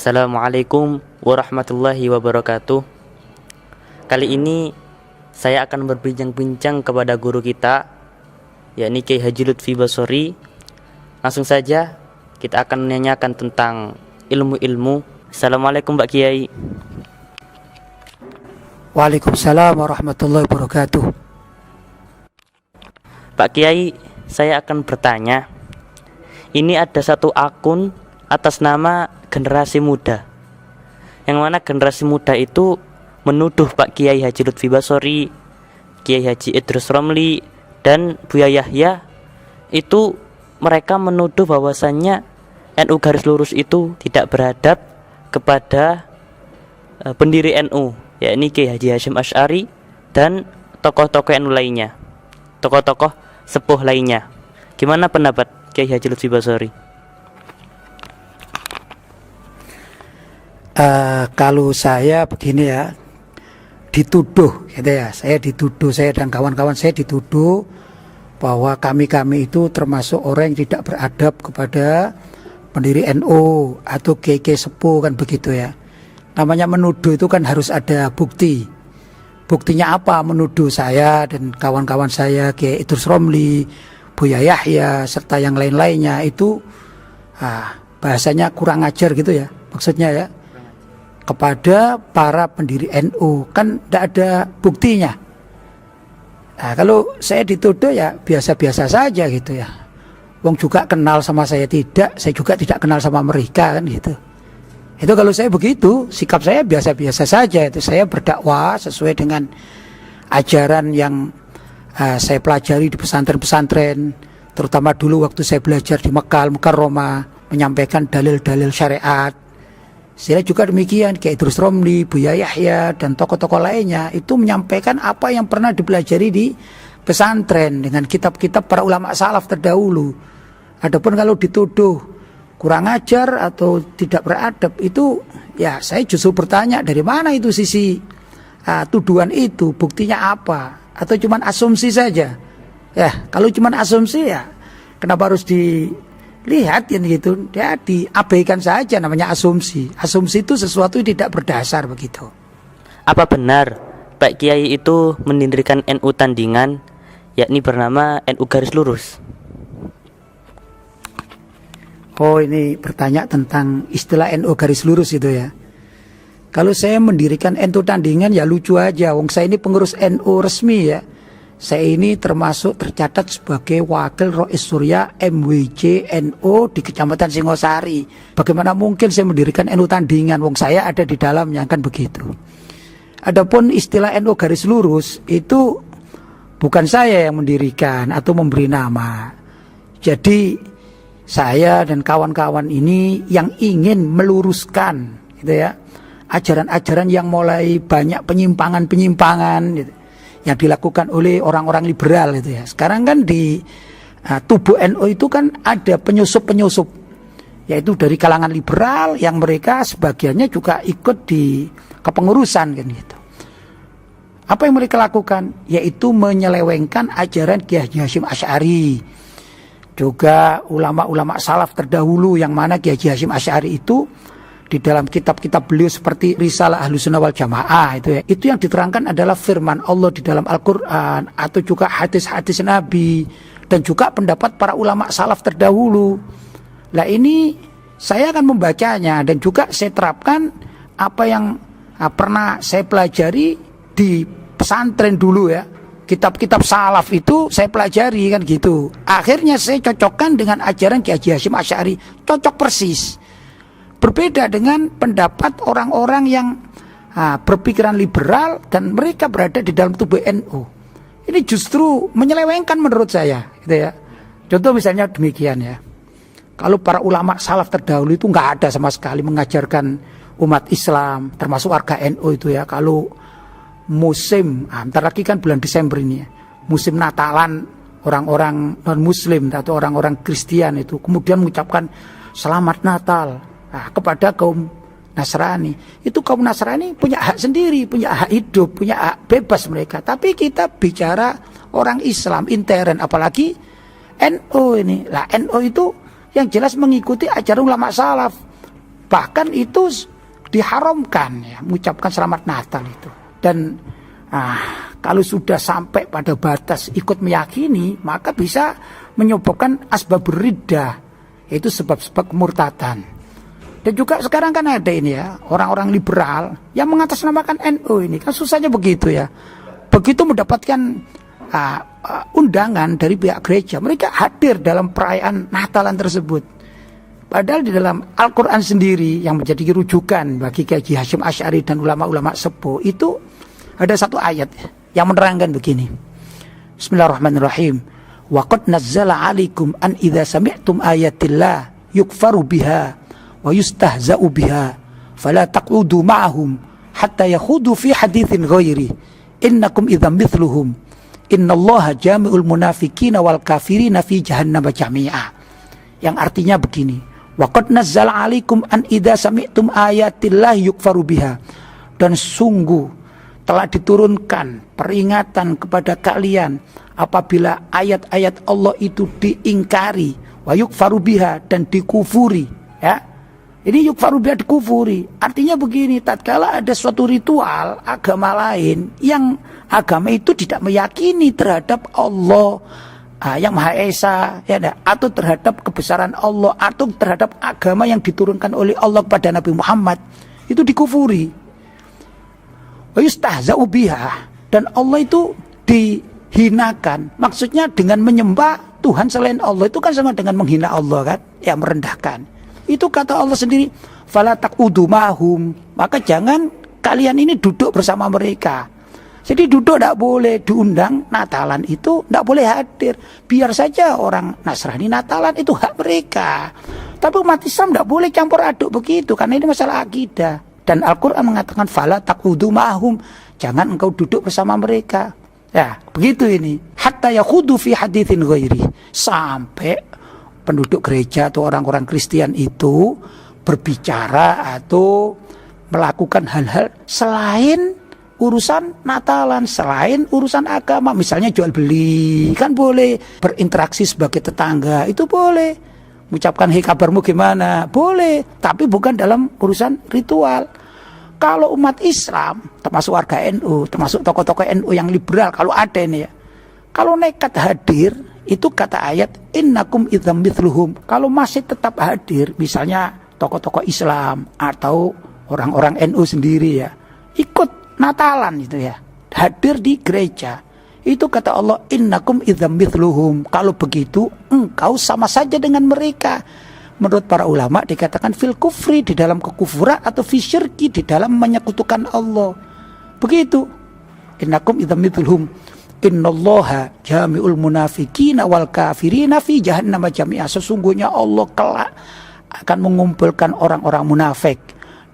Assalamualaikum warahmatullahi wabarakatuh. Kali ini saya akan berbincang-bincang kepada guru kita, yakni Kiai Haji Lutfi Basori. Langsung saja kita akan menanyakan tentang ilmu-ilmu. Assalamualaikum Mbak Kiai. Waalaikumsalam warahmatullahi wabarakatuh. Pak Kiai, saya akan bertanya. Ini ada satu akun atas nama Generasi Muda, yang mana generasi muda itu menuduh Pak Kiai Haji Lutfi Basori, Kiai Haji Idrus Romli, dan Buya Yahya. Itu mereka menuduh bahwasannya NU garis lurus itu tidak beradab kepada pendiri NU, yakni Kiai Haji Hasyim Asy'ari dan tokoh-tokoh NU lainnya, tokoh-tokoh sepuh lainnya. Gimana pendapat Kiai Haji Lutfi Basori? Kalau saya begini ya, dituduh gitu ya, saya dan kawan-kawan saya dituduh bahwa kami itu termasuk orang yang tidak beradab kepada pendiri NU atau kiai sepuh, kan begitu ya. Namanya menuduh itu kan harus ada bukti. Buktinya apa menuduh saya dan kawan-kawan saya, Kiai Idrus Romli, Buya Yahya serta yang lain-lainnya itu bahasanya kurang ajar gitu ya, maksudnya ya, kepada para pendiri NU, kan tidak ada buktinya. Nah, kalau saya dituduh ya biasa-biasa saja gitu ya. Wong juga kenal sama saya juga tidak kenal sama mereka, kan gitu. Itu kalau saya begitu, sikap saya biasa-biasa saja. Itu saya berdakwah sesuai dengan ajaran yang saya pelajari di pesantren-pesantren, terutama dulu waktu saya belajar di Mekah Mukarramah, menyampaikan dalil-dalil syariat. Saya juga demikian, Kiai Idrus Romli, Buya Yahya dan tokoh-tokoh lainnya itu menyampaikan apa yang pernah dipelajari di pesantren dengan kitab-kitab para ulama salaf terdahulu. Adapun kalau dituduh kurang ajar atau tidak beradab, itu ya saya justru bertanya dari mana itu sisi tuduhan itu, buktinya apa, atau cuman asumsi saja. Ya kalau cuman asumsi ya kenapa harus dilihat ya gitu, ya diabaikan saja, namanya asumsi. Asumsi itu sesuatu yang tidak berdasar begitu. Apa benar Pak Kiai itu mendirikan NU tandingan, yakni bernama NU garis lurus? Oh, ini bertanya tentang istilah NU garis lurus itu ya. Kalau saya mendirikan NU tandingan ya lucu aja, wong saya ini pengurus NU resmi ya. Saya ini termasuk tercatat sebagai wakil Rois Surya MWJ NU di Kecamatan Singosari. Bagaimana mungkin saya mendirikan NU tandingan, wong saya ada di dalamnya, kan begitu. Adapun istilah NU garis lurus itu bukan saya yang mendirikan atau memberi nama. Jadi saya dan kawan-kawan ini yang ingin meluruskan gitu ya, ajaran-ajaran yang mulai banyak penyimpangan-penyimpangan gitu, yang dilakukan oleh orang-orang liberal itu ya. Sekarang kan di tubuh NU itu kan ada penyusup-penyusup, yaitu dari kalangan liberal yang mereka sebagiannya juga ikut di kepengurusan kan gitu. Apa yang mereka lakukan? Yaitu menyelewengkan ajaran Kiai Haji Hasyim Asy'ari, juga ulama-ulama salaf terdahulu, yang mana Kiai Haji Hasyim Asy'ari itu di dalam kitab-kitab beliau seperti Risalah Ahlussunnah wal Jamaah itu ya, itu yang diterangkan adalah firman Allah di dalam Al-Quran atau juga hadis-hadis Nabi dan juga pendapat para ulama salaf terdahulu. Nah ini saya akan membacanya dan juga saya terapkan apa yang pernah saya pelajari di pesantren dulu ya. Kitab-kitab salaf itu saya pelajari kan gitu. Akhirnya saya cocokkan dengan ajaran Kiai Haji Hasyim Asy'ari, cocok persis. Berbeda dengan pendapat orang-orang yang berpikiran liberal dan mereka berada di dalam tubuh NU. Ini justru menyelewengkan menurut saya gitu ya. Contoh misalnya demikian ya. Kalau para ulama salaf terdahulu itu nggak ada sama sekali mengajarkan umat Islam, termasuk warga NU itu ya, kalau musim, ntar lagi kan bulan Desember ini ya, musim Natalan, orang-orang non-muslim atau orang-orang Kristen itu kemudian mengucapkan selamat Natal kepada kaum Nasrani. Itu kaum Nasrani punya hak sendiri, punya hak hidup, punya hak bebas mereka. Tapi kita bicara orang Islam intern, apalagi NU ini. Lah NU itu yang jelas mengikuti ajaran ulama salaf. bahkan itu diharamkan ya, mengucapkan selamat Natal itu. Dan kalau sudah sampai pada batas ikut meyakini, maka bisa menyebabkan asbabur riddah, yaitu sebab-sebab kemurtadan. Dan juga sekarang kan ada ini ya, orang-orang liberal yang mengatasnamakan NU ini, kan susahnya begitu ya. Begitu mendapatkan undangan dari pihak gereja, mereka hadir dalam perayaan Natalan tersebut. Padahal di dalam Al-Quran sendiri yang menjadi rujukan bagi Kiai Haji Hashim Asy'ari dan ulama-ulama sepuh itu ada satu ayat yang menerangkan begini. Bismillahirrahmanirrahim. Wa qad nazzala 'alaikum an idza sami'tum ayatillah yukfaru biha wa yustahza'u biha fala taqudu ma'ahum hatta yakhudu fi haditsin ghairi innakum idzam mithluhum innallaha jami'ul munafiqina wal kafirina fi jahannam jami'a. Yang artinya begini, wa qad nazzala 'alaikum an idza sami'tum ayatillah yukfaru biha, dan sungguh telah diturunkan peringatan kepada kalian apabila ayat-ayat Allah itu diingkari, wa yukfaru biha, dan dikufuri ya. Ini yukfaru biha, dikufuri. Artinya begini, tatkala ada suatu ritual agama lain yang agama itu tidak meyakini terhadap Allah yang Maha Esa ya, atau terhadap kebesaran Allah, atau terhadap agama yang diturunkan oleh Allah kepada Nabi Muhammad, itu dikufuri. Wa yustahza'u biha, dan Allah itu dihinakan. Maksudnya dengan menyembah Tuhan selain Allah itu kan sama dengan menghina Allah kan, ya, merendahkan. Itu kata Allah sendiri, fala taqudu ma'hum, maka jangan kalian ini duduk bersama mereka. Jadi duduk tidak boleh, diundang Natalan itu tidak boleh hadir. Biar saja orang Nasrani Natalan, itu hak mereka. Tapi umat Islam tidak boleh campur aduk begitu, karena ini masalah akidah. Dan Al-Quran mengatakan fala taqudu ma'hum, jangan engkau duduk bersama mereka. Ya, begitu ini. Hatta yakhudu fi haditsin ghairi, sampai penduduk gereja atau orang-orang Kristen itu berbicara atau melakukan hal-hal selain urusan Natalan, selain urusan agama. Misalnya jual beli, kan boleh. Berinteraksi sebagai tetangga, itu boleh. Mengucapkan hei kabarmu gimana, boleh. Tapi bukan dalam urusan ritual. Kalau umat Islam, termasuk warga NU, termasuk tokoh-tokoh NU yang liberal, kalau ada ini ya, kalau nekat hadir, itu kata ayat innakum idzam mithluhum, kalau masih tetap hadir, misalnya tokoh-tokoh Islam atau orang-orang NU sendiri ya, ikut Natalan itu ya, hadir di gereja, itu kata Allah innakum idzam mithluhum, kalau begitu engkau sama saja dengan mereka. Menurut para ulama dikatakan fil kufri, di dalam kekufuran, atau fi syirki, di dalam menyekutukan Allah. Begitu. Innakum idzam mithluhum innallaha jami'ul munafiqina wal kafirina fi jahannam jami'a. Sesungguhnya Allah kelak akan mengumpulkan orang-orang munafik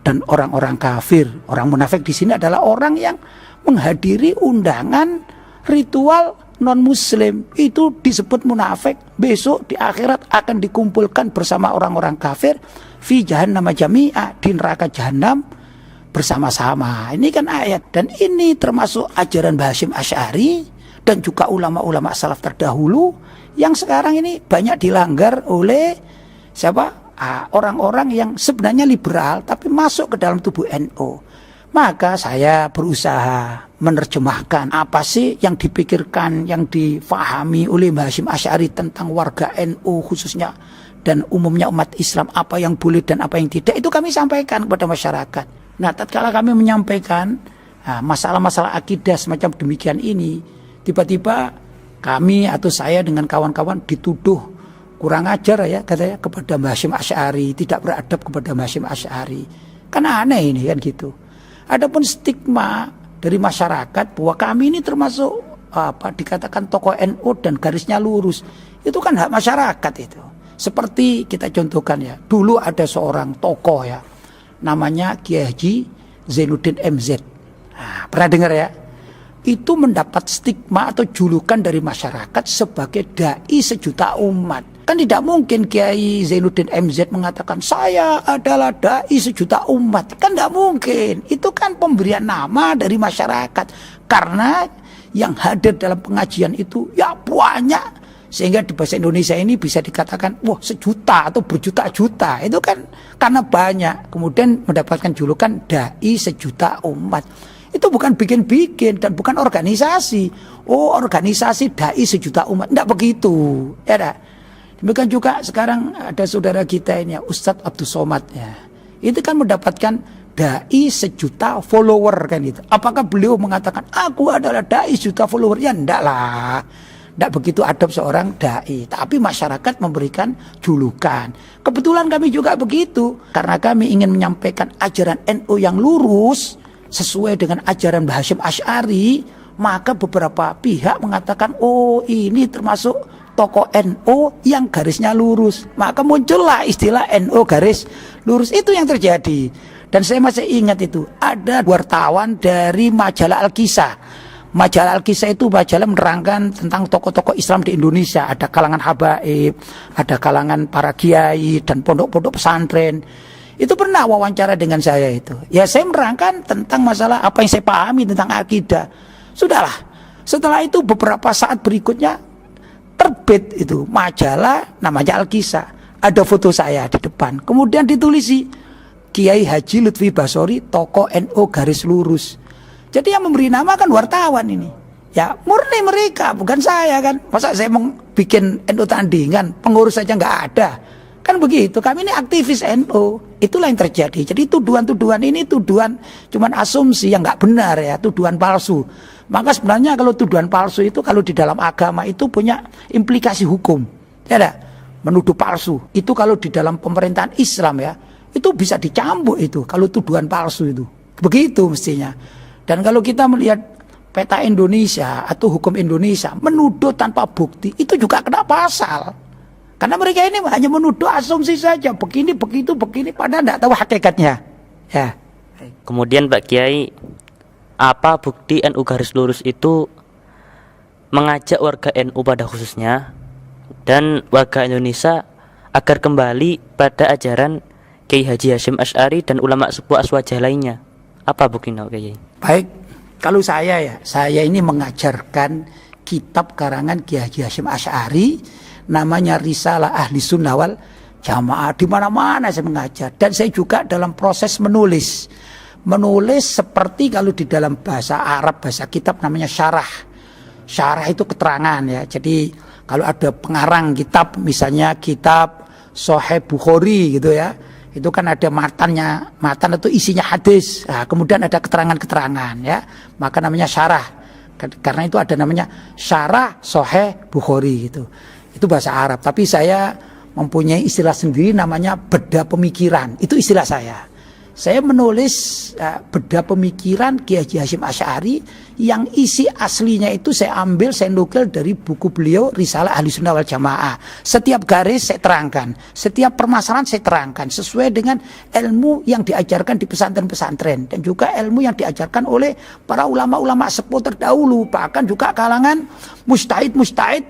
dan orang-orang kafir. Orang munafik di sini adalah orang yang menghadiri undangan ritual non-muslim, itu disebut munafik. Besok di akhirat akan dikumpulkan bersama orang-orang kafir fi jahannam jami'a, di neraka jahanam bersama-sama. Ini kan ayat, dan ini termasuk ajaran Hashim Asy'ari dan juga ulama-ulama salaf terdahulu yang sekarang ini banyak dilanggar oleh siapa? Orang-orang yang sebenarnya liberal tapi masuk ke dalam tubuh NU. Maka saya berusaha menerjemahkan apa sih yang dipikirkan, yang difahami oleh Hashim Asy'ari tentang warga NU khususnya dan umumnya umat Islam, apa yang boleh dan apa yang tidak, itu kami sampaikan kepada masyarakat. Nah, tatkala kami menyampaikan masalah-masalah akidah semacam demikian ini, tiba-tiba kami atau saya dengan kawan-kawan dituduh kurang ajar ya katanya kepada Hashim Asy'ari, tidak beradab kepada Hashim Asy'ari. Kan aneh ini kan gitu. Adapun stigma dari masyarakat bahwa kami ini termasuk dikatakan tokoh NU dan garisnya lurus, itu kan hak masyarakat itu. Seperti kita contohkan ya, dulu ada seorang tokoh ya, namanya Kiai Haji Zainuddin MZ. Pernah dengar ya? Itu mendapat stigma atau julukan dari masyarakat sebagai dai sejuta umat. Kan tidak mungkin Kiai Zainuddin MZ mengatakan saya adalah dai sejuta umat. Kan tidak mungkin. Itu kan pemberian nama dari masyarakat. Karena yang hadir dalam pengajian itu ya banyak Sehingga di bahasa Indonesia ini bisa dikatakan, wah, sejuta atau berjuta-juta. Itu kan karena banyak. Kemudian mendapatkan julukan dai sejuta umat. Itu bukan bikin-bikin dan bukan organisasi. Oh, organisasi dai sejuta umat. Tidak begitu. Ya, dah. Demikian juga sekarang ada saudara kita ini ya, Ustadz Abdul Somad ya. Itu kan mendapatkan dai sejuta follower kan itu. Apakah beliau mengatakan aku adalah dai sejuta follower? Ya enggak lah. Tidak begitu adab seorang dai. Tapi masyarakat memberikan julukan. Kebetulan kami juga begitu. Karena kami ingin menyampaikan ajaran NU yang lurus sesuai dengan ajaran Mbah Hasyim Asy'ari, maka beberapa pihak mengatakan, oh ini termasuk tokoh NU yang garisnya lurus. Maka muncullah istilah NU garis lurus. Itu yang terjadi. Dan saya masih ingat itu, ada wartawan dari majalah Al-Kisah. Majalah Al-Kisah itu majalah menerangkan tentang tokoh-tokoh Islam di Indonesia. Ada kalangan habaib, ada kalangan para kiai dan pondok-pondok pesantren. Itu pernah wawancara dengan saya itu. Ya saya menerangkan tentang masalah apa yang saya pahami tentang akidah. Sudahlah. Setelah itu beberapa saat berikutnya terbit itu majalah namanya Al-Kisah. Ada foto saya di depan. Kemudian ditulisi Kiai Haji Lutfi Basori, tokoh NU garis lurus. Jadi yang memberi nama kan wartawan ini. Ya murni mereka, bukan saya kan. Masa saya mau bikin NU tandingan, pengurus saja nggak ada. Kan begitu, kami ini aktivis NU. Itulah yang terjadi. Jadi tuduhan-tuduhan ini tuduhan cuman asumsi yang nggak benar ya, tuduhan palsu. Maka sebenarnya kalau tuduhan palsu itu kalau di dalam agama itu punya implikasi hukum. Ya ada, menuduh palsu. Itu kalau di dalam pemerintahan Islam ya, itu bisa dicambuk itu kalau tuduhan palsu itu. Begitu mestinya. Dan kalau kita melihat peta Indonesia atau hukum Indonesia menuduh tanpa bukti itu juga kena pasal. Karena mereka ini hanya menuduh asumsi saja, begini, begitu, begini, padahal tidak tahu hakikatnya. Ya. Kemudian Pak Kiai, apa bukti NU garis lurus itu mengajak warga NU pada khususnya dan warga Indonesia agar kembali pada ajaran Kiai Haji Hasyim Asy'ari dan ulama sepuh aswajah lainnya? Apa buktinya Pak Kiai? Baik, kalau saya ini mengajarkan kitab karangan Kiai Haji Hasyim Asy'ari, namanya Risalah Ahli Sunnah wal Jamaah. Di mana-mana saya mengajar. Dan saya juga dalam proses menulis seperti kalau di dalam bahasa Arab, bahasa kitab namanya syarah. Syarah itu keterangan ya. Jadi kalau ada pengarang kitab, misalnya kitab Sahih Bukhari gitu ya, itu kan ada matannya, matan itu isinya hadis. Nah, kemudian ada keterangan-keterangan ya, maka namanya syarah. Karena itu ada namanya syarah Sahih Bukhari gitu. Itu bahasa Arab. Tapi saya mempunyai istilah sendiri namanya beda pemikiran. Itu istilah saya. Saya menulis beda pemikiran Kiai Haji Hasyim Asy'ari yang isi aslinya itu saya ambil, saya nukil dari buku beliau Risalah Ahli Sunnah wal Jamaah. Setiap garis saya terangkan, setiap permasalahan saya terangkan sesuai dengan ilmu yang diajarkan di pesantren-pesantren dan juga ilmu yang diajarkan oleh para ulama-ulama sepuh terdahulu, bahkan juga kalangan mujtahid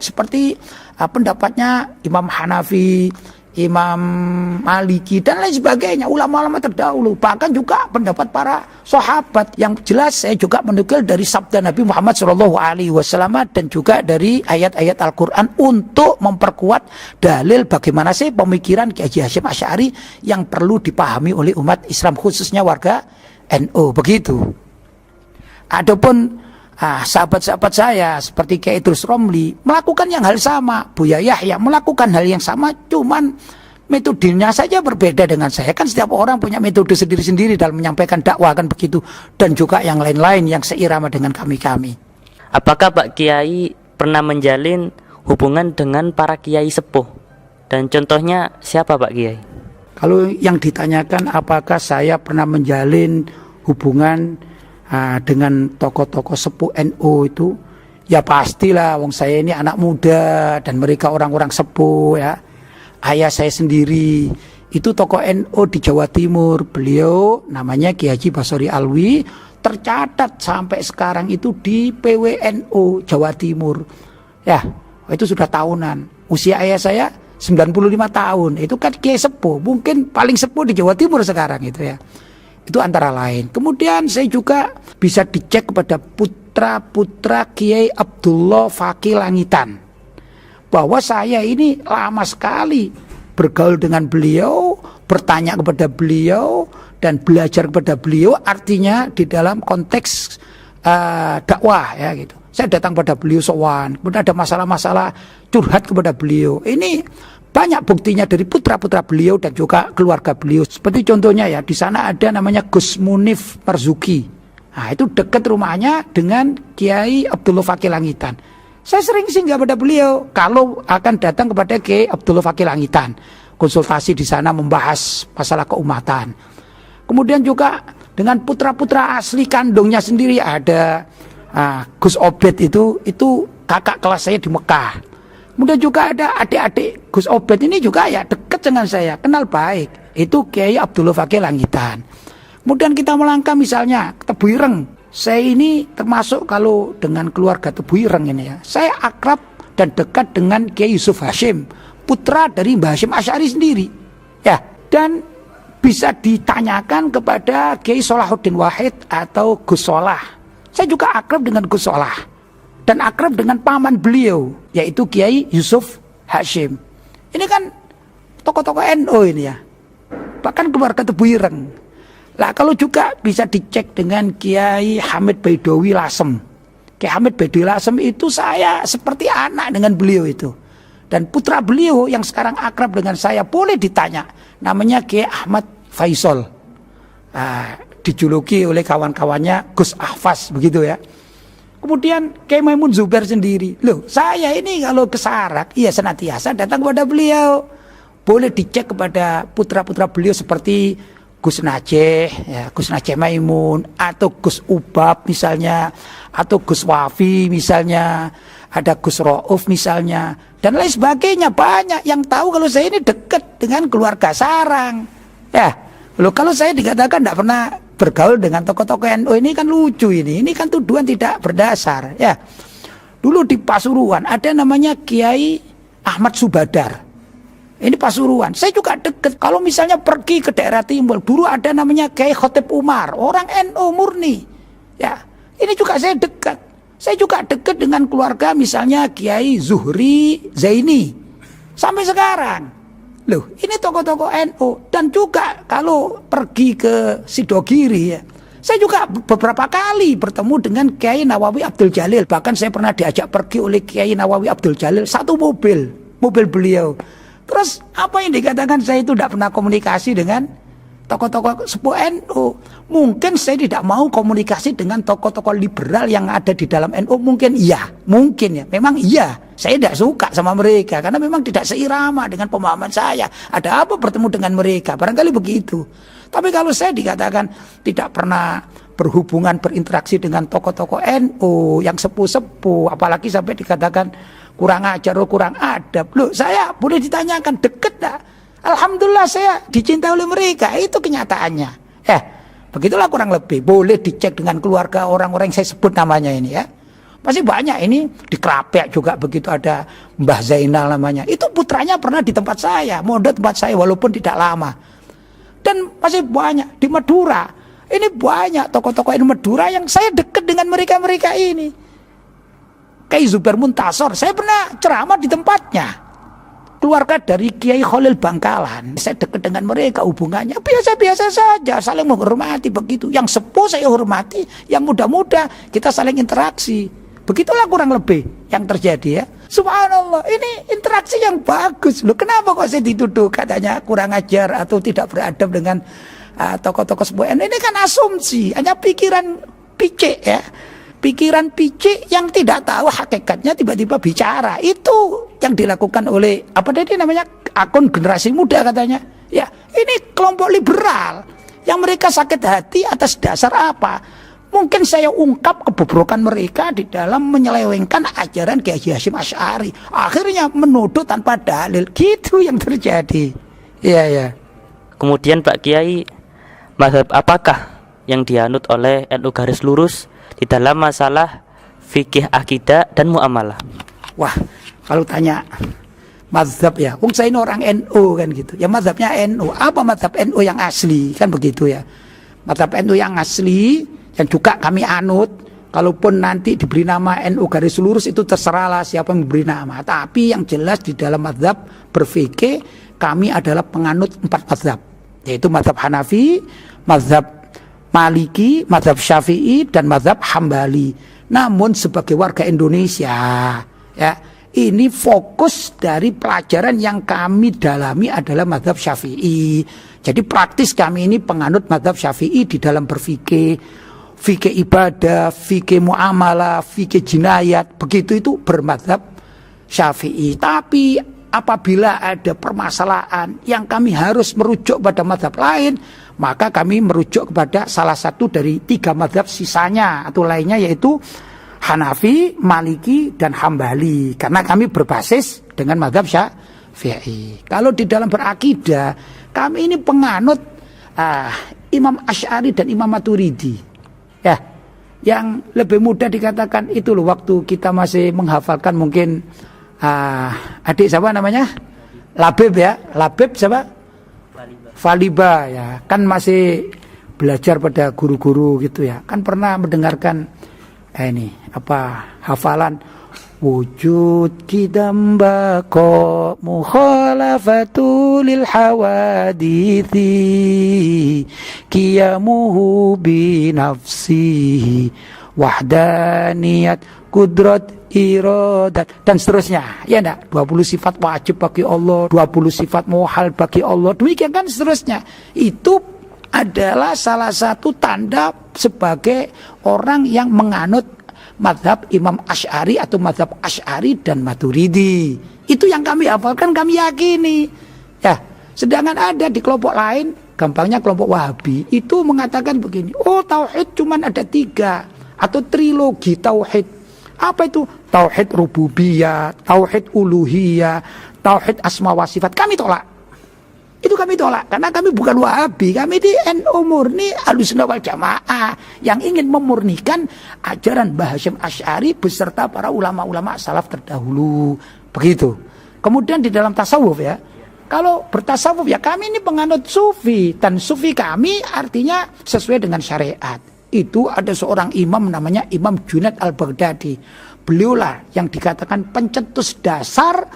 seperti pendapatnya Imam Hanafi, Imam Maliki dan lain sebagainya, ulama-ulama terdahulu, bahkan juga pendapat para sahabat. Yang jelas saya juga menukil dari sabda Nabi Muhammad SAW dan juga dari ayat-ayat Al-Quran untuk memperkuat dalil bagaimana sih pemikiran Kiai Haji Hasyim Asy'ari yang perlu dipahami oleh umat Islam khususnya warga NU. Begitu. Adapun sahabat-sahabat saya seperti Kiai Idrus Romli melakukan yang hal sama, Buya Yahya melakukan hal yang sama, cuman metodenya saja berbeda dengan saya. Kan setiap orang punya metode sendiri-sendiri dalam menyampaikan dakwah kan begitu, dan juga yang lain-lain yang seirama dengan kami-kami. Apakah Pak Kiai pernah menjalin hubungan dengan para kiai sepuh? Dan contohnya siapa Pak Kiai? Kalau yang ditanyakan apakah saya pernah menjalin hubungan dengan tokoh-tokoh sepuh NU itu, ya pastilah, wong saya ini anak muda dan mereka orang-orang sepuh ya. Ayah saya sendiri itu tokoh NU di Jawa Timur, beliau namanya Kiai Haji Basori Alwi, tercatat sampai sekarang itu di PWNU Jawa Timur ya. Itu sudah tahunan. Usia ayah saya 95 tahun, itu kan kiai sepuh, mungkin paling sepuh di Jawa Timur sekarang itu ya. Itu antara lain. Kemudian saya juga bisa dicek kepada putra-putra Kiai Abdullah Fakih Langitan. bahwa saya ini lama sekali bergaul dengan beliau, bertanya kepada beliau, dan belajar kepada beliau, artinya di dalam konteks dakwah ya gitu. Saya datang pada beliau sowan, kemudian ada masalah-masalah curhat kepada beliau. Ini banyak buktinya dari putra-putra beliau dan juga keluarga beliau. Seperti contohnya ya, di sana ada namanya Gus Munif Marzuki. Nah, itu dekat rumahnya dengan Kiai Abdullah Fakih Langitan. Saya sering singgah pada beliau kalau akan datang kepada Kiai Abdullah Fakih Langitan, konsultasi di sana membahas masalah keumatan. Kemudian juga dengan putra-putra asli kandungnya sendiri ada Gus Obed itu kakak kelas saya di Mekah. Kemudian juga ada adik-adik Gus Obed ini juga ya dekat dengan saya, kenal baik. Itu Kiai Abdullah Fakih Langitan. Kemudian kita melangkah misalnya ke Tebu Ireng. Saya ini termasuk kalau dengan keluarga Tebu Ireng ini ya, saya akrab dan dekat dengan Kiai Yusuf Hashim, putra dari Mbah Hashim Asy'ari sendiri. Ya, dan bisa ditanyakan kepada Kiai Salahuddin Wahid atau Gus Solah. Saya juga akrab dengan Gus Solah dan akrab dengan paman beliau, yaitu Kiai Yusuf Hashim. Ini kan tokoh-tokoh NU ini ya, bahkan keluarga Tebu Ireng. Lah kalau juga bisa dicek dengan Kiai Hamid Baidowi Lasem. Kiai Hamid Baidowi Lasem itu saya seperti anak dengan beliau itu. Dan putra beliau yang sekarang akrab dengan saya boleh ditanya, namanya Kiai Ahmad Faisal. Dijuluki oleh kawan-kawannya Gus Ahfaz begitu ya. Kemudian Kiai Maimun Zubair sendiri. Loh, saya ini kalau ke Sarak, iya senantiasa datang kepada beliau. Boleh dicek kepada putra-putra beliau seperti Gus Najeh, ya, Gus Najeh Maimun, atau Gus Ubab misalnya, atau Gus Wafi misalnya, ada Gus Rauf misalnya, dan lain sebagainya. Banyak yang tahu kalau saya ini dekat dengan keluarga Sarang. Ya, loh, kalau saya dikatakan tidak pernah bergaul dengan tokoh-tokoh NU ini kan lucu ini kan tuduhan tidak berdasar ya. Dulu di Pasuruan ada namanya Kiai Ahmad Subadar. Ini Pasuruan. Saya juga dekat. Kalau misalnya pergi ke daerah Timbul, dulu ada namanya Kiai Khotib Umar, orang NU murni. Ya, ini juga saya dekat. Saya juga dekat dengan keluarga misalnya Kiai Zuhri Zaini sampai sekarang. Loh, ini tokoh-tokoh NU. Dan juga kalau pergi ke Sidogiri ya, saya juga beberapa kali bertemu dengan Kiai Nawawi Abdul Jalil. Bahkan saya pernah diajak pergi oleh Kiai Nawawi Abdul Jalil satu mobil beliau. Terus apa yang dikatakan saya itu tidak pernah komunikasi dengan tokoh-tokoh sepuh NU? Mungkin saya tidak mau komunikasi dengan tokoh-tokoh liberal yang ada di dalam NU. Mungkin iya, mungkin ya, memang iya. Saya tidak suka sama mereka karena memang tidak seirama dengan pemahaman saya. Ada apa bertemu dengan mereka? Barangkali begitu. Tapi kalau saya dikatakan tidak pernah berhubungan, berinteraksi dengan tokoh-tokoh NU yang sepuh-sepuh, apalagi sampai dikatakan kurang ajar, kurang adab. Loh, saya boleh ditanyakan deket tak? Alhamdulillah saya dicintai oleh mereka. Itu kenyataannya. Begitulah kurang lebih. Boleh dicek dengan keluarga orang-orang yang saya sebut namanya ini ya. Masih banyak ini di Krapek juga begitu, ada Mbah Zainal namanya. Itu putranya pernah di tempat saya, mondok tempat saya walaupun tidak lama. Dan masih banyak di Madura. Ini banyak tokoh-tokoh di Madura yang saya dekat dengan mereka-mereka ini. Kiai Zubair Muntasor, saya pernah ceramah di tempatnya. Keluarga dari Kiai Khalil Bangkalan, saya dekat dengan mereka, hubungannya biasa-biasa saja, saling menghormati begitu. Yang sepuh saya hormati, yang muda-muda kita saling interaksi. Begitulah kurang lebih yang terjadi ya. Subhanallah, ini interaksi yang bagus loh. Kenapa kok saya dituduh katanya kurang ajar atau tidak beradab dengan tokoh-tokoh sepuh NU? Ini kan asumsi, hanya pikiran picik ya. Pikiran picik yang tidak tahu hakikatnya tiba-tiba bicara. Itu yang dilakukan oleh apa tadi namanya akun generasi muda katanya. Ya, ini kelompok liberal yang mereka sakit hati atas dasar apa? Mungkin saya ungkap kebobrokan mereka di dalam menyelewengkan ajaran Kiai Hasyim Asy'ari. Akhirnya menuduh tanpa dalil. Gitu yang terjadi. Iya, ya. Kemudian Pak Kiai, mazhab apakah yang dianut oleh NU garis lurus di dalam masalah fikih akidah dan muamalah? Wah, kalau tanya mazhab ya, saya ini orang NU kan gitu. Ya mazhabnya NU. Apa mazhab NU yang asli? Kan begitu ya. Mazhab NU yang asli yang juga kami anut, Kalaupun nanti diberi nama NU garis lurus itu terserahlah siapa yang memberi nama. Tapi yang jelas di dalam mazhab berfikih kami adalah penganut 4 mazhab. Yaitu mazhab Hanafi, mazhab Maliki, mazhab Syafi'i, dan mazhab Hambali. Namun sebagai warga Indonesia, ya, ini fokus dari pelajaran yang kami dalami adalah mazhab Syafi'i. Jadi praktis kami ini penganut mazhab Syafi'i di dalam berfikih, fikih ibadah, fikih muamalah, fikih jinayat, begitu itu bermadzhab Syafi'i. Tapi apabila ada permasalahan yang kami harus merujuk pada mazhab lain, maka kami merujuk kepada salah satu dari 3 mazhab sisanya atau lainnya, yaitu Hanafi, Maliki, dan Hambali. Karena kami berbasis dengan mazhab Syafi'i. Kalau di dalam berakidah, kami ini penganut Imam Asy'ari dan Imam Maturidi. Ya, yang lebih mudah dikatakan itu loh, waktu kita masih menghafalkan mungkin adik siapa namanya? Labib ya, Labib siapa? Faliba ya, kan masih belajar pada guru-guru gitu ya. Kan pernah mendengarkan ini apa hafalan wujud kidam bako mukhalafatu lil hawadithi qiyamuhu bi nafsihi wahdaniyat kudrat iradat dan seterusnya, ya enggak? 20 sifat wajib bagi Allah, 20 sifat muhal bagi Allah, demikian kan seterusnya. Itu adalah salah satu tanda sebagai orang yang menganut mazhab Imam Asy'ari atau mazhab Asy'ari dan Maturidi. Itu yang kami hafalkan, kami yakini. Ya, sedangkan ada di kelompok lain, gampangnya kelompok Wahabi, itu mengatakan begini, oh tauhid cuman ada 3 atau trilogi tauhid. Apa itu? Tauhid rububiyah, tauhid uluhiyah, tauhid asma wa sifat. Kami tolak. Itu kami tolak karena kami bukan Wahabi, kami di NU murni Ahlussunnah wal Jamaah yang ingin memurnikan ajaran Mbah Hasyim Asy'ari beserta para ulama-ulama salaf terdahulu. Begitu. Kemudian di dalam tasawuf ya, kalau bertasawuf ya kami ini penganut sufi, dan sufi kami artinya sesuai dengan syariat. Itu ada seorang imam namanya Imam Junaid Al-Baghdadi. Beliaulah yang dikatakan pencetus dasar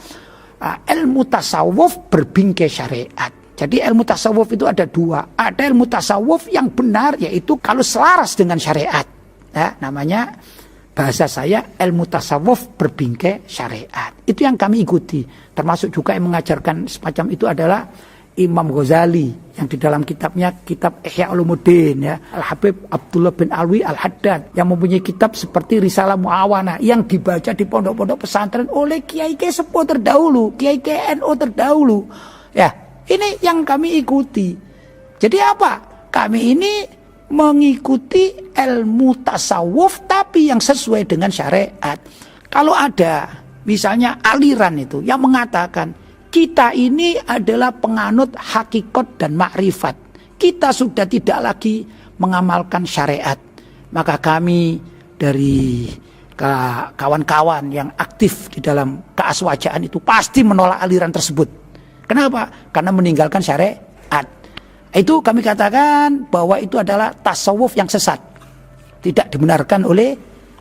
ilmu tasawuf berbingkai syariat. Jadi ilmu tasawuf itu ada 2. Ada ilmu tasawuf yang benar, yaitu kalau selaras dengan syariat, ya, namanya bahasa saya ilmu tasawuf berbingkai syariat. Itu yang kami ikuti. Termasuk juga yang mengajarkan semacam itu adalah Imam Ghazali yang di dalam kitabnya kitab Ihya Ulumuddin ya, Al-Habib Abdullah bin Alwi Al-Haddad yang mempunyai kitab seperti Risalah Muawana yang dibaca di pondok-pondok pesantren oleh kiai-kiai sepuh terdahulu, kiai-kiai NU terdahulu. Ya, ini yang kami ikuti. Jadi apa? Kami ini mengikuti ilmu tasawuf tapi yang sesuai dengan syariat. Kalau ada misalnya aliran itu yang mengatakan kita ini adalah penganut hakikat dan makrifat, kita sudah tidak lagi mengamalkan syariat, maka kami dari kawan-kawan yang aktif di dalam keaswajaan itu pasti menolak aliran tersebut. Kenapa? Karena meninggalkan syariat. Itu kami katakan bahwa itu adalah tasawuf yang sesat, tidak dibenarkan oleh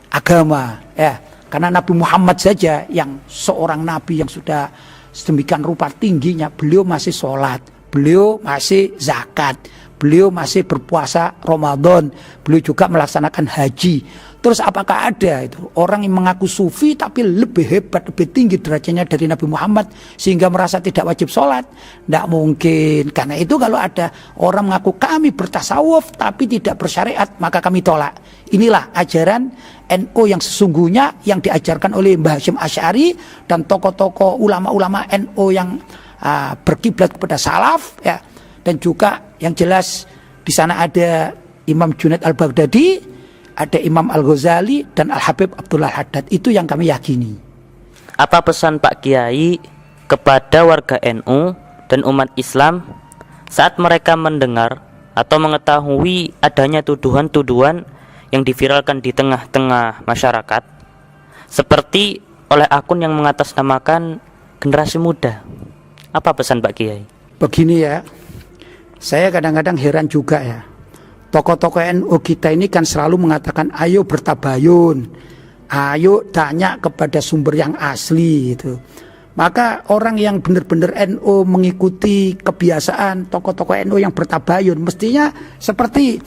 agama ya. Karena Nabi Muhammad saja yang seorang nabi yang sudah sedemikian rupa tingginya, beliau masih sholat, beliau masih zakat, beliau masih berpuasa Ramadan, beliau juga melaksanakan haji. Terus apakah ada itu orang yang mengaku sufi tapi lebih hebat, lebih tinggi derajatnya dari Nabi Muhammad sehingga merasa tidak wajib sholat? Tidak mungkin. Karena itu kalau ada orang mengaku kami bertasawuf tapi tidak bersyariat, maka kami tolak. Inilah ajaran NU yang sesungguhnya yang diajarkan oleh Mbah Hasyim Asy'ari dan tokoh-tokoh ulama-ulama NU yang berkiblat kepada salaf ya. Dan juga yang jelas di sana ada Imam Junaid Al-Baghdadi, ada Imam Al-Ghazali dan Al-Habib Abdullah Al-Haddad. Itu yang kami yakini. Apa pesan Pak Kiai kepada warga NU dan umat Islam saat mereka mendengar atau mengetahui adanya tuduhan-tuduhan yang diviralkan di tengah-tengah masyarakat seperti oleh akun yang mengatasnamakan generasi muda? Apa pesan Pak Kiai? Begini ya, saya kadang-kadang heran juga ya. Tokoh-tokoh NU kita ini kan selalu mengatakan ayo bertabayun, ayo tanya kepada sumber yang asli gitu. Maka orang yang benar-benar NU mengikuti kebiasaan tokoh-tokoh NU yang bertabayun, mestinya seperti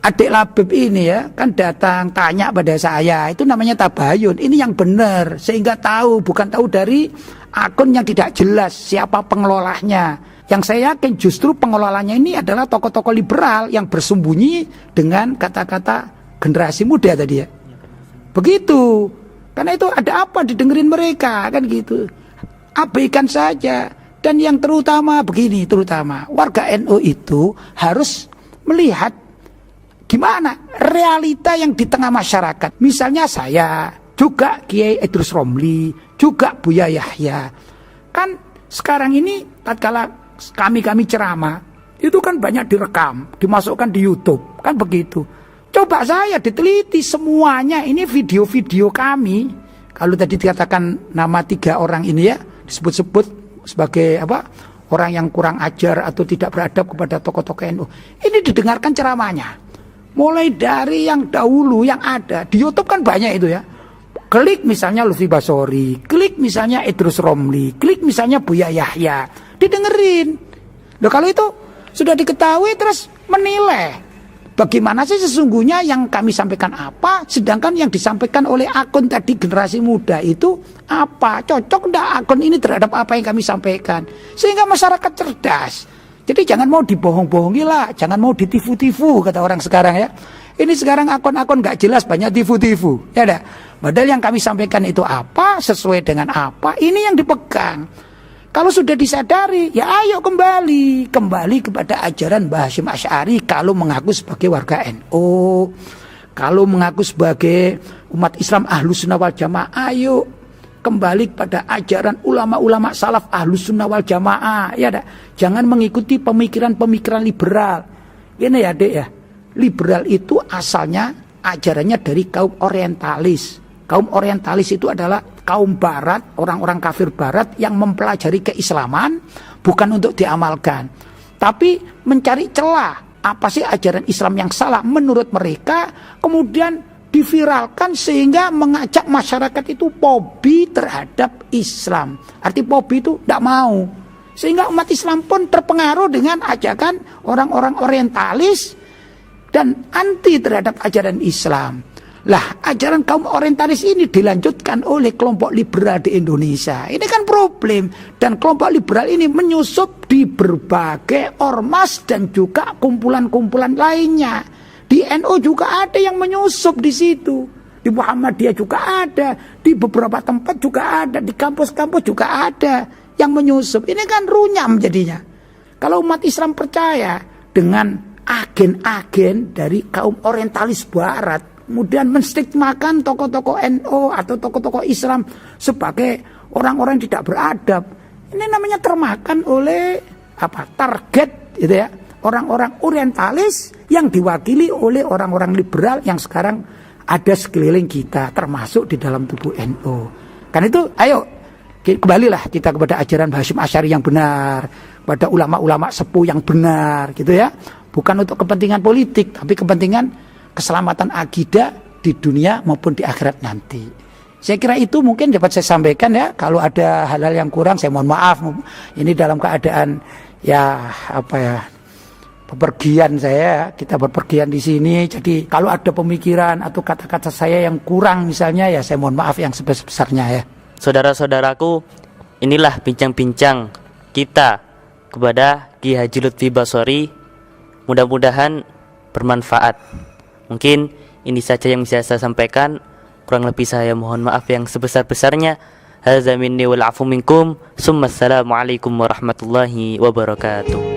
adik Labib ini ya, kan datang tanya pada saya, itu namanya tabayun. Ini yang benar, sehingga tahu, bukan tahu dari akun yang tidak jelas siapa pengelolanya. Yang saya yakin justru pengelolanya ini adalah tokoh-tokoh liberal yang bersembunyi dengan kata-kata generasi muda tadi ya. Begitu, karena itu ada apa didengerin mereka kan gitu. Abaikan saja. Dan yang terutama begini, terutama warga NU itu harus melihat gimana realita yang di tengah masyarakat. Misalnya saya, juga Kiai Idrus Romli, juga Buya Yahya. Kan sekarang ini tatkala kami ceramah, itu kan banyak direkam, dimasukkan di YouTube, kan begitu. Coba saya diteliti semuanya, ini video-video kami. Kalau tadi dikatakan nama 3 orang ini ya, disebut-sebut sebagai apa? Orang yang kurang ajar atau tidak beradab kepada tokoh-tokoh NU. Ini didengarkan ceramahnya. Mulai dari yang dahulu yang ada di YouTube kan banyak itu ya. Klik misalnya Lutfi Basori, klik misalnya Idrus Romli, klik misalnya Buya Yahya, didengerin. Loh kalau itu sudah diketahui terus menilai bagaimana sih sesungguhnya yang kami sampaikan apa, sedangkan yang disampaikan oleh akun tadi generasi muda itu apa, cocok enggak akun ini terhadap apa yang kami sampaikan, sehingga masyarakat cerdas. Jadi jangan mau dibohong-bohongi lah, jangan mau ditifu-tifu kata orang sekarang ya. Ini sekarang akun-akun gak jelas, banyak tifu-tifu, ya dah. Padahal yang kami sampaikan itu apa, sesuai dengan apa, ini yang dipegang. Kalau sudah disadari, ya ayo kembali kepada ajaran Mbah Hasyim Asy'ari kalau mengaku sebagai warga NU. Kalau mengaku sebagai umat Islam Ahlus Sunnah wal Jamaah, ayo kembali kepada ajaran ulama-ulama salaf Ahlus Sunnah wal Jamaah, ya dah. Jangan mengikuti pemikiran-pemikiran liberal. Ini ya Dek ya. Liberal itu asalnya ajarannya dari kaum orientalis. Kaum orientalis itu adalah kaum barat, orang-orang kafir barat yang mempelajari keislaman bukan untuk diamalkan, tapi mencari celah apa sih ajaran Islam yang salah menurut mereka, kemudian diviralkan sehingga mengajak masyarakat itu fobi terhadap Islam. Arti fobi itu tidak mau, sehingga umat Islam pun terpengaruh dengan ajakan orang-orang orientalis dan anti terhadap ajaran Islam. Lah, ajaran kaum orientalis ini dilanjutkan oleh kelompok liberal di Indonesia. Ini kan problem. Dan kelompok liberal ini menyusup di berbagai ormas dan juga kumpulan-kumpulan lainnya. Di NU juga ada yang menyusup di situ. Di Muhammadiyah juga ada. Di beberapa tempat juga ada. Di kampus-kampus juga ada yang menyusup. Ini kan runyam jadinya. Kalau umat Islam percaya dengan agen-agen dari kaum orientalis barat, kemudian menstigmakan tokoh-tokoh NU atau tokoh-tokoh Islam sebagai orang-orang yang tidak beradab, ini namanya termakan oleh apa? Target gitu ya. Orang-orang orientalis yang diwakili oleh orang-orang liberal yang sekarang ada sekeliling kita, termasuk di dalam tubuh NU. Karena itu ayo kembalilah kita kepada ajaran Mbah Hasyim Asy'ari yang benar, pada ulama-ulama sepuh yang benar gitu ya. Bukan untuk kepentingan politik, tapi kepentingan keselamatan akidah di dunia maupun di akhirat nanti. Saya kira itu mungkin dapat saya sampaikan ya. Kalau ada hal-hal yang kurang saya mohon maaf. Ini dalam keadaan ya apa ya, bepergian saya, kita berpergian di sini. Jadi kalau ada pemikiran atau kata-kata saya yang kurang misalnya ya saya mohon maaf yang sebesar-besarnya ya. Saudara-saudaraku, inilah bincang-bincang kita kepada Ki Haji Lutfi Basori. Mudah-mudahan bermanfaat. Mungkin ini saja yang bisa saya sampaikan. Kurang lebih saya mohon maaf yang sebesar-besarnya. Hadza minni wal afu minkum. Assalamualaikum warahmatullahi wabarakatuh.